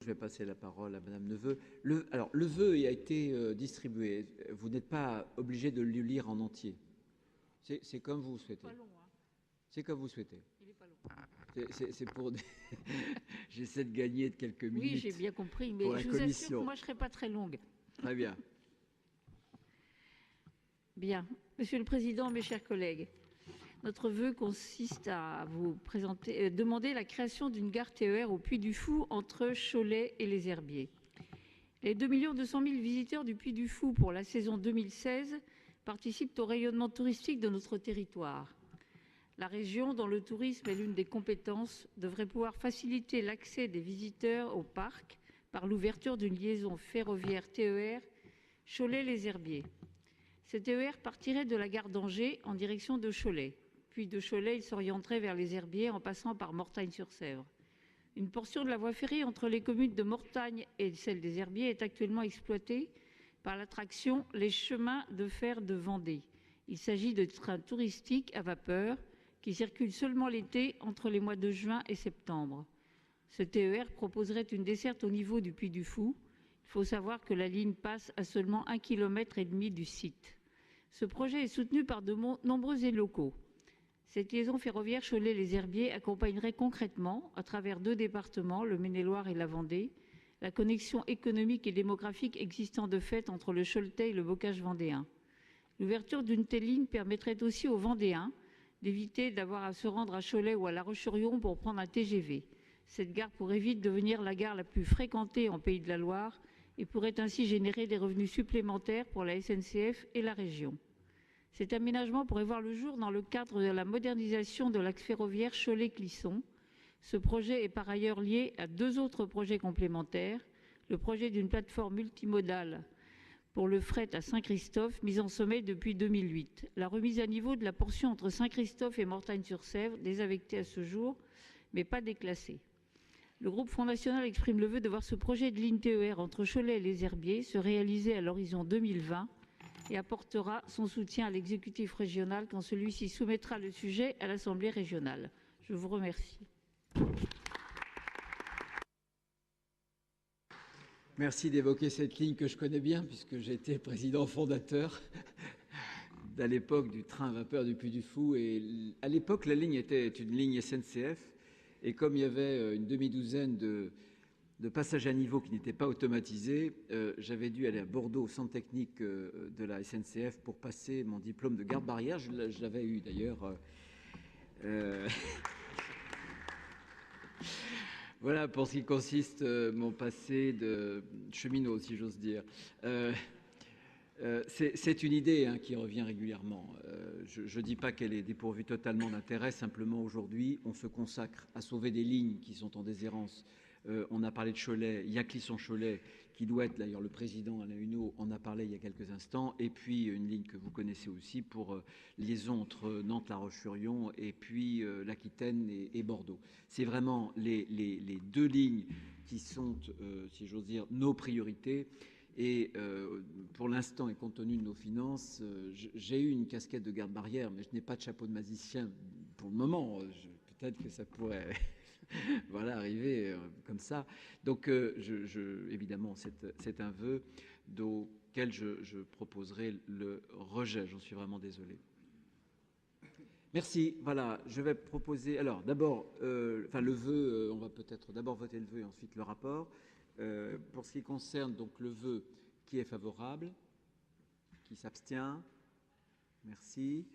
Je vais passer la parole à Madame Neveu. Alors, le vœu a été distribué. Vous n'êtes pas obligé de le lire en entier. C'est comme vous souhaitez. Pas long, hein. C'est comme vous souhaitez. Il n'est pas long. C'est pour. J'essaie de gagner de quelques minutes. Oui, j'ai bien compris, mais je vous assure que moi, je ne serai pas très longue. Très bien. Bien. Monsieur le Président, mes chers collègues, notre vœu consiste à vous demander la création d'une gare TER au Puy du Fou entre Cholet et les Herbiers. Les 2 200 000 visiteurs du Puy du Fou pour la saison 2016 participent au rayonnement touristique de notre territoire. La région, dont le tourisme est l'une des compétences, devrait pouvoir faciliter l'accès des visiteurs au parc par l'ouverture d'une liaison ferroviaire TER Cholet-les Herbiers. Cette TER partirait de la gare d'Angers en direction de Cholet. Puis de Cholet, il s'orienterait vers les Herbiers en passant par Mortagne-sur-Sèvre. Une portion de la voie ferrée entre les communes de Mortagne et celle des Herbiers est actuellement exploitée par l'attraction Les Chemins de fer de Vendée. Il s'agit de trains touristiques à vapeur qui circulent seulement l'été entre les mois de juin et septembre. Ce TER proposerait une desserte au niveau du Puy du Fou. Il faut savoir que la ligne passe à seulement 1,5 km du site. Ce projet est soutenu par de nombreux élus locaux. Cette liaison ferroviaire Cholet-les Herbiers accompagnerait concrètement, à travers 2 départements, le Maine-et-Loire et la Vendée, la connexion économique et démographique existant de fait entre le Choletais et le bocage vendéen. L'ouverture d'une telle ligne permettrait aussi aux Vendéens d'éviter d'avoir à se rendre à Cholet ou à La Roche-sur-Yon pour prendre un TGV. Cette gare pourrait vite devenir la gare la plus fréquentée en Pays de la Loire et pourrait ainsi générer des revenus supplémentaires pour la SNCF et la région. Cet aménagement pourrait voir le jour dans le cadre de la modernisation de l'axe ferroviaire Cholet-Clisson. Ce projet est par ailleurs lié à 2 autres projets complémentaires. Le projet d'une plateforme multimodale pour le fret à Saint-Christophe, mise en sommet depuis 2008. La remise à niveau de la portion entre Saint-Christophe et Mortagne-sur-Sèvre, désaffectée à ce jour, mais pas déclassée. Le groupe Front National exprime le vœu de voir ce projet de ligne TER entre Cholet et les Herbiers se réaliser à l'horizon 2020 et apportera son soutien à l'exécutif régional quand celui-ci soumettra le sujet à l'Assemblée régionale. Je vous remercie. Merci d'évoquer cette ligne que je connais bien puisque j'étais président fondateur à l'époque du train à vapeur du Puy du Fou. Et à l'époque, la ligne était une ligne SNCF. Et comme il y avait une demi-douzaine de passages à niveau qui n'étaient pas automatisés, j'avais dû aller à Bordeaux au centre technique de la SNCF pour passer mon diplôme de garde-barrière. Je l'avais eu d'ailleurs. Voilà pour ce qui consiste mon passé de cheminot, si j'ose dire. C'est une idée qui revient régulièrement. Je ne dis pas qu'elle est dépourvue totalement d'intérêt, simplement aujourd'hui, on se consacre à sauver des lignes qui sont en déshérence. On a parlé de Cholet, il y a Clisson-Cholet qui doit être, d'ailleurs le président Alain Huneau en a parlé il y a quelques instants, et puis une ligne que vous connaissez aussi pour liaison entre Nantes-La Roche-sur-Yon et puis l'Aquitaine et Bordeaux. C'est vraiment les 2 lignes qui sont, si j'ose dire, nos priorités. Et pour l'instant, et compte tenu de nos finances, j'ai eu une casquette de garde-barrière, mais je n'ai pas de chapeau de magicien pour le moment. Peut-être que ça pourrait voilà, arriver comme ça. Donc, évidemment, c'est un vœu auquel je proposerai le rejet. J'en suis vraiment désolé. Merci. Voilà, je vais proposer. Alors, d'abord, le vœu, on va peut-être d'abord voter le vœu et ensuite le rapport. Pour ce qui concerne donc le vœu, qui est favorable, qui s'abstient, merci.